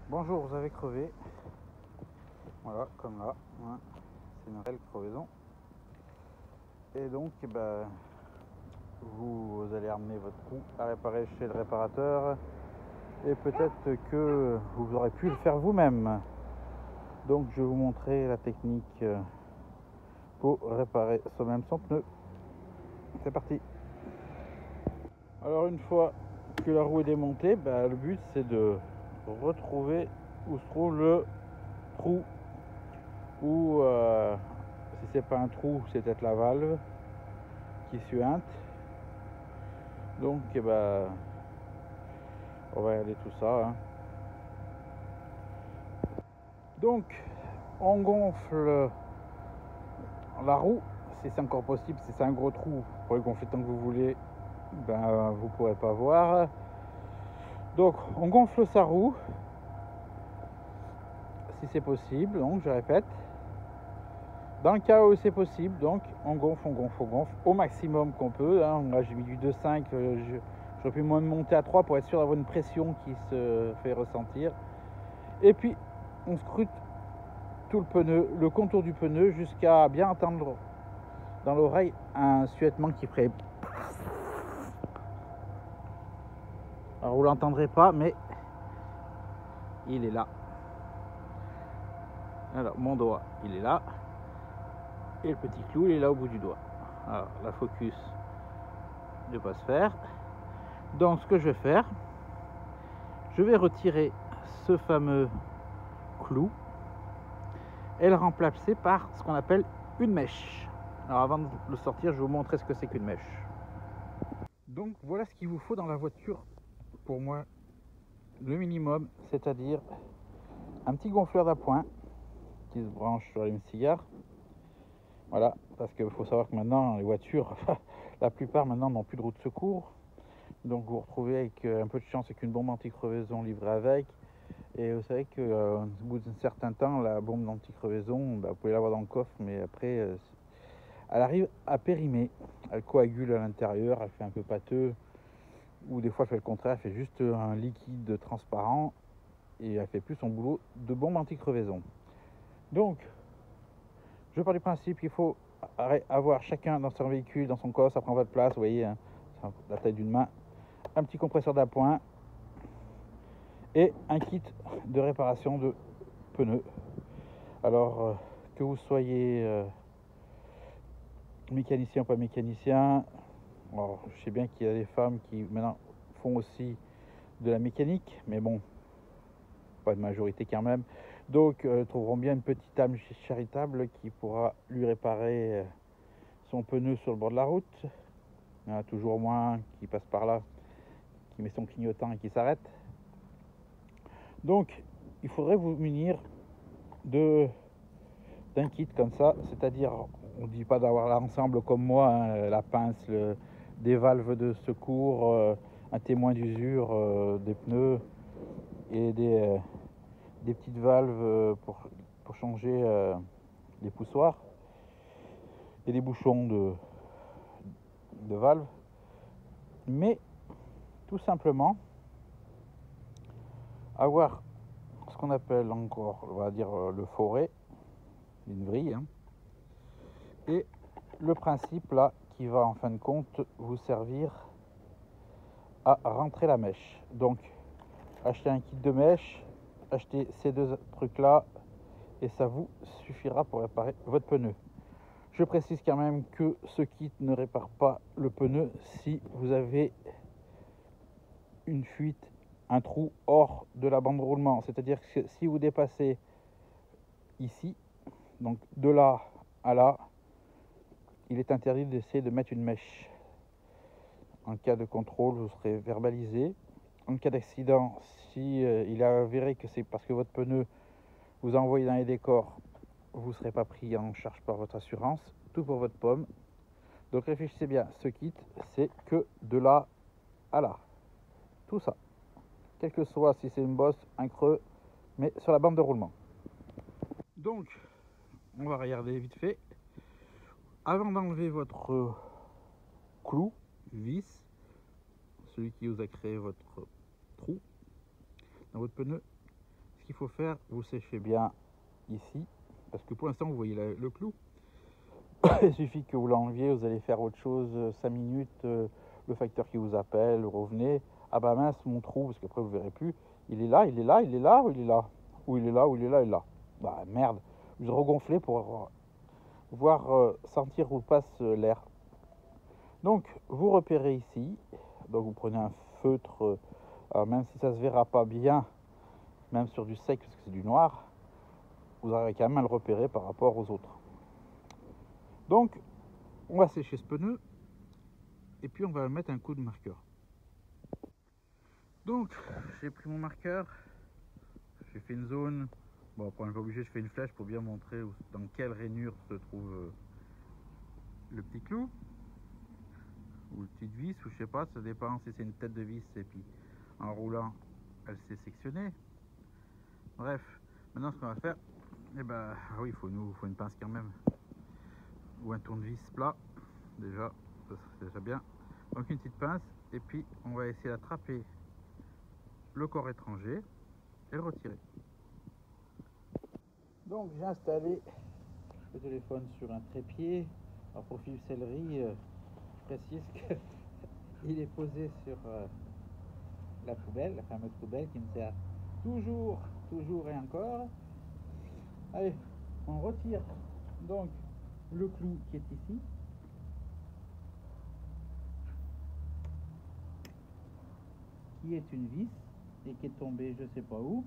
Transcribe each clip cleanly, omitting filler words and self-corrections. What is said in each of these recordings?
Bonjour, vous avez crevé. Voilà, comme là. Hein. C'est une réelle crevaison. Et donc, vous allez amener votre roue à réparer chez le réparateur. Et peut-être que vous aurez pu le faire vous-même. Donc, je vais vous montrer la technique pour réparer soi-même son pneu. C'est parti. Alors, une fois que la roue est démontée, le but c'est de retrouver où se trouve le trou. Ou si c'est pas un trou, c'est peut-être la valve qui suinte. Donc on va regarder tout ça. Hein. Donc on gonfle la roue, si c'est encore possible. Si c'est un gros trou, vous pouvez gonfler tant que vous voulez, vous pourrez pas voir. Donc on gonfle sa roue, si c'est possible, donc je répète. Dans le cas où c'est possible, donc on gonfle au maximum qu'on peut. Hein. Là j'ai mis du 2,5, j'aurais pu monter à 3 pour être sûr d'avoir une pression qui se fait ressentir. Et puis on scrute tout le pneu, le contour du pneu, jusqu'à bien entendre dans l'oreille un suettement qui ferait. Alors vous l'entendrez pas, mais il est là. Alors mon doigt, il est là. Et le petit clou, il est là au bout du doigt. Alors la focus ne peut pas se faire. Donc ce que je vais faire, je vais retirer ce fameux clou et le remplacer par ce qu'on appelle une mèche. Alors avant de le sortir, je vais vous montrer ce que c'est qu'une mèche. Donc voilà ce qu'il vous faut dans la voiture, pour moi, le minimum, c'est-à-dire un petit gonfleur d'appoint qui se branche sur une cigare. Voilà, parce qu'il faut savoir que maintenant, les voitures, la plupart maintenant n'ont plus de roue de secours. Donc vous vous retrouvez avec un peu de chance avec une bombe anti-crevaison livrée avec. Et vous savez qu'au bout d'un certain temps, la bombe anti-crevaison, vous pouvez l'avoir dans le coffre, mais après, elle arrive à périmer. Elle coagule à l'intérieur, elle fait un peu pâteux. Ou des fois, elle fait le contraire, elle fait juste un liquide transparent et elle fait plus son boulot de bombe anti-crevaison. Donc, je pars du principe qu'il faut avoir chacun dans son véhicule, dans son coffre, ça prend votre place, vous voyez, hein, la taille d'une main, un petit compresseur d'appoint et un kit de réparation de pneus. Alors, que vous soyez mécanicien ou pas mécanicien, alors, je sais bien qu'il y a des femmes qui maintenant font aussi de la mécanique, mais bon, pas de majorité quand même. Donc, trouveront bien une petite âme charitable qui pourra lui réparer son pneu sur le bord de la route. Il y en a toujours moins qui passe par là, qui met son clignotant et qui s'arrête. Donc, il faudrait vous munir d'un kit comme ça, c'est-à-dire, on ne dit pas d'avoir l'ensemble comme moi, hein, la pince, des valves de secours, un témoin d'usure des pneus et des petites valves pour changer les poussoirs et des bouchons de valves. Mais tout simplement avoir ce qu'on appelle encore, on va dire, le forêt, une vrille, hein, et le principe là qui va en fin de compte vous servir à rentrer la mèche. Donc achetez un kit de mèche, achetez ces deux trucs là et ça vous suffira pour réparer votre pneu. Je précise quand même que ce kit ne répare pas le pneu si vous avez une fuite, un trou hors de la bande de roulement. C'est-à-dire que si vous dépassez ici, donc de là à là, il est interdit d'essayer de mettre une mèche. En cas de contrôle, vous serez verbalisé. En cas d'accident, si il est avéré que c'est parce que votre pneu vous a envoyé dans les décors, vous ne serez pas pris en charge par votre assurance. Tout pour votre pomme. Donc réfléchissez bien, ce kit, c'est que de là à là. Tout ça. Quel que soit si c'est une bosse, un creux, mais sur la bande de roulement. Donc, on va regarder vite fait. Avant d'enlever votre clou, vis, celui qui vous a créé votre trou dans votre pneu, ce ce qu'il faut faire, vous séchez bien ici, parce que pour l'instant vous voyez le clou. Il suffit que vous l'enleviez, vous allez faire autre chose, 5 minutes, le facteur qui vous appelle, revenez, ah bah mince mon trou, parce qu'après vous verrez plus, il est là, il est là, il est là, ou il est là, ou il est là, ou il est là, il est là. Bah merde, vous regonflez pour voir sentir où passe l'air. Donc vous repérez ici, donc vous prenez un feutre, alors même si ça se verra pas bien, même sur du sec parce que c'est du noir, vous aurez quand même à le repérer par rapport aux autres. Donc on va sécher ce pneu et puis on va mettre un coup de marqueur. Donc j'ai pris mon marqueur, j'ai fait une zone, bon après on n'est pas obligé, je fais une flèche pour bien montrer dans quelle rainure se trouve le petit clou ou une petite vis, ou je sais pas, ça dépend si c'est une tête de vis et puis en roulant elle s'est sectionnée. Bref, maintenant ce qu'on va faire, eh ben oui, il faut une pince quand même, ou un tournevis plat, déjà, ça c'est déjà bien. Donc une petite pince, et puis on va essayer d'attraper le corps étranger et le retirer. Donc j'ai installé le téléphone sur un trépied. Alors pour Philippe Céleri, je précise qu'il est posé sur la poubelle, la fameuse poubelle qui me sert toujours et encore. Allez, on retire donc le clou qui est ici. Qui est une vis et qui est tombée je sais pas où,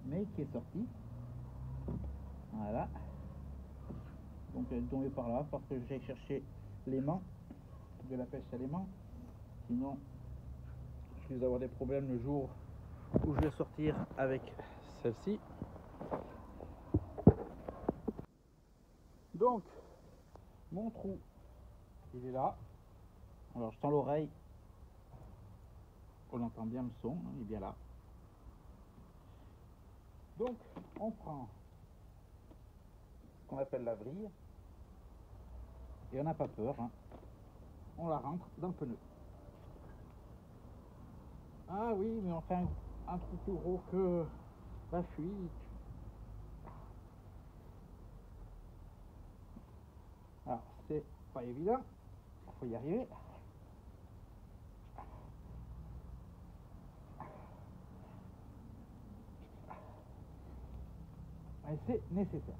mais qui est sortie. Voilà. Donc elle est tombée par là parce que j'ai cherché l'aimant, de la pêche à l'aimant. Sinon, je vais avoir des problèmes le jour où je vais sortir avec celle-ci. Donc, mon trou, il est là. Alors, je tends l'oreille. On entend bien le son, hein, il est bien là. Donc, on prend ce qu'on appelle la vrille. Et on n'a pas peur, hein. On la rentre dans le pneu. Ah oui, mais on fait un trou plus gros que la fuite. Alors, c'est pas évident. Il faut y arriver. Mais c'est nécessaire.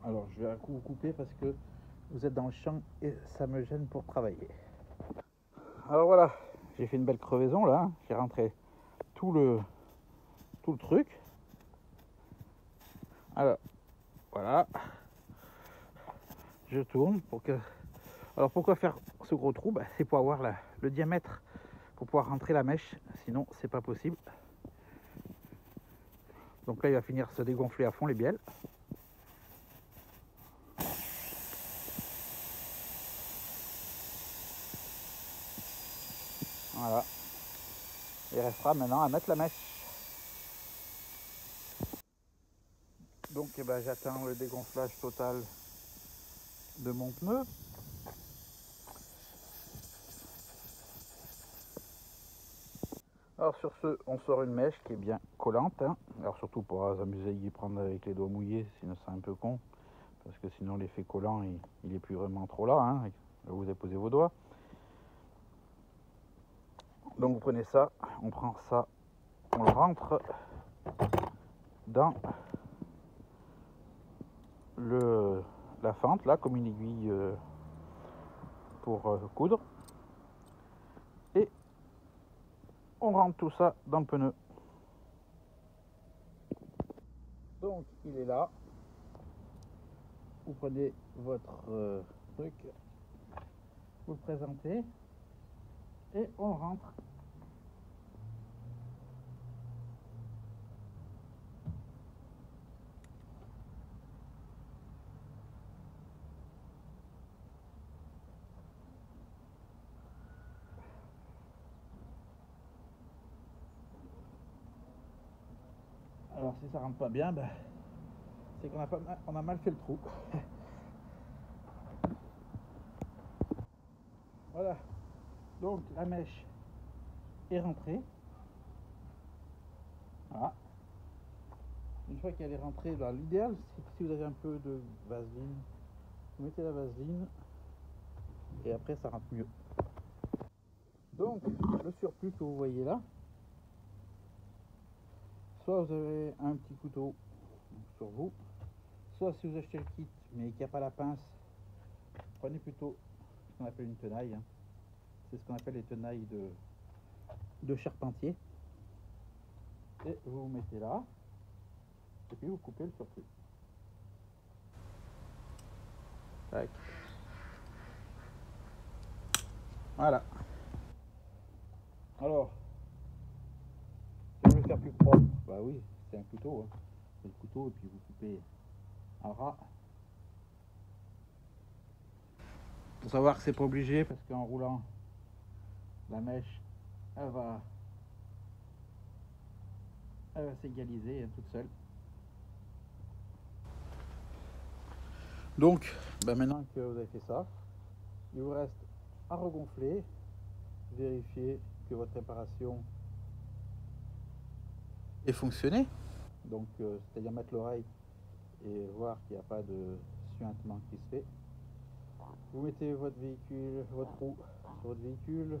Alors, je vais vous couper parce que vous êtes dans le champ et ça me gêne pour travailler. Alors voilà, j'ai fait une belle crevaison là. Hein. J'ai rentré tout le truc. Alors, voilà. Je tourne pour que... Alors pourquoi faire ce gros trou? C'est pour avoir le diamètre pour pouvoir rentrer la mèche, sinon c'est pas possible. Donc là il va finir se dégonfler à fond les bielles. Voilà. Il restera maintenant à mettre la mèche. Donc j'attends le dégonflage total de mon pneu. Alors sur ce, on sort une mèche qui est bien collante. Hein. Alors surtout pour s'amuser à y prendre avec les doigts mouillés, sinon c'est un peu con. Parce que sinon l'effet collant, il est plus vraiment trop là. Hein. Là vous avez posé vos doigts. Donc vous prenez ça, on prend ça, on le rentre dans la fente là, comme une aiguille pour coudre. Et on rentre tout ça dans le pneu. Donc il est là. Vous prenez votre truc, vous le présentez et on rentre. Alors si ça rentre pas bien, c'est qu'on a mal fait le trou. Voilà, donc la mèche est rentrée. Voilà. Une fois qu'elle est rentrée, l'idéal c'est que si vous avez un peu de vaseline, vous mettez la vaseline et après ça rentre mieux. Donc le surplus que vous voyez là, soit vous avez un petit couteau sur vous, soit si vous achetez le kit mais qu'il n'y a pas la pince, prenez plutôt ce qu'on appelle une tenaille. Hein. C'est ce qu'on appelle les tenailles de charpentier. Et vous vous mettez là, et puis vous coupez le surplus. Tac. Voilà. Alors, si je veux faire plus propre, bah oui, c'est un couteau. Hein. C'est le couteau et puis vous coupez en ras. Faut savoir que c'est pas obligé parce qu'en roulant, la mèche, elle va s'égaliser hein, toute seule. Donc, bah maintenant que vous avez fait ça, il vous reste à regonfler, vérifier que votre réparation est fonctionnée. Donc, c'est-à-dire mettre l'oreille et voir qu'il n'y a pas de suintement qui se fait. Vous mettez votre véhicule, votre roue sur votre véhicule,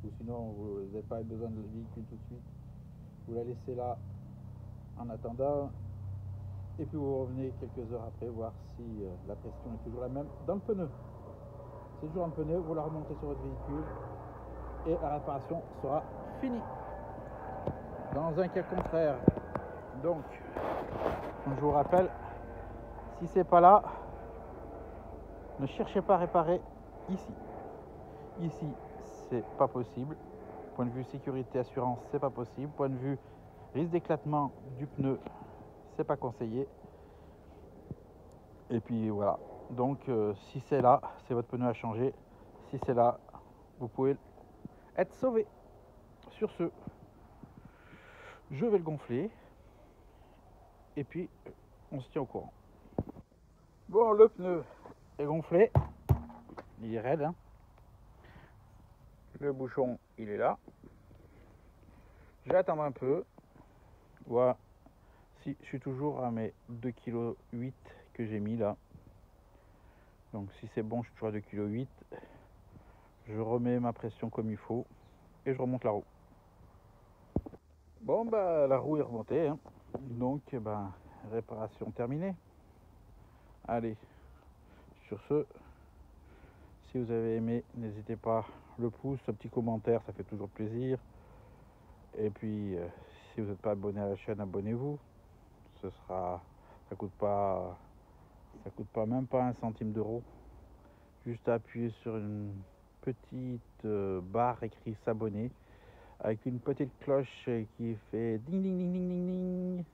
ou sinon vous n'avez pas besoin de le véhicule tout de suite. Vous la laissez là en attendant, et puis vous revenez quelques heures après voir si la pression est toujours la même dans le pneu. C'est toujours un pneu, vous la remontez sur votre véhicule et la réparation sera finie. Dans un cas contraire, donc, comme je vous rappelle, si c'est pas là, ne cherchez pas à réparer ici. Ici, c'est pas possible. Point de vue sécurité, assurance, c'est pas possible. Point de vue risque d'éclatement du pneu, c'est pas conseillé. Et puis voilà. Donc, si c'est là, c'est votre pneu à changer. Si c'est là, vous pouvez être sauvé. Sur ce, je vais le gonfler. Et puis, on se tient au courant. Bon, le pneu est gonflé. Il est raide. Hein. Le bouchon, il est là. Je vais attendre un peu. Voilà. Si je suis toujours à mes 2,8 kg que j'ai mis là. Donc si c'est bon, je suis toujours à 2,8 kg. Je remets ma pression comme il faut. Et je remonte la roue. Bon bah la roue est remontée. Hein. Donc bah, réparation terminée. Allez. Sur ce, si vous avez aimé, n'hésitez pas, le pouce, un petit commentaire, ça fait toujours plaisir. Et puis, si vous n'êtes pas abonné à la chaîne, abonnez-vous. Ça coûte pas même pas 1 centime d'euro. Juste à appuyer sur une petite barre écrit s'abonner avec une petite cloche qui fait ding ding ding ding ding ding.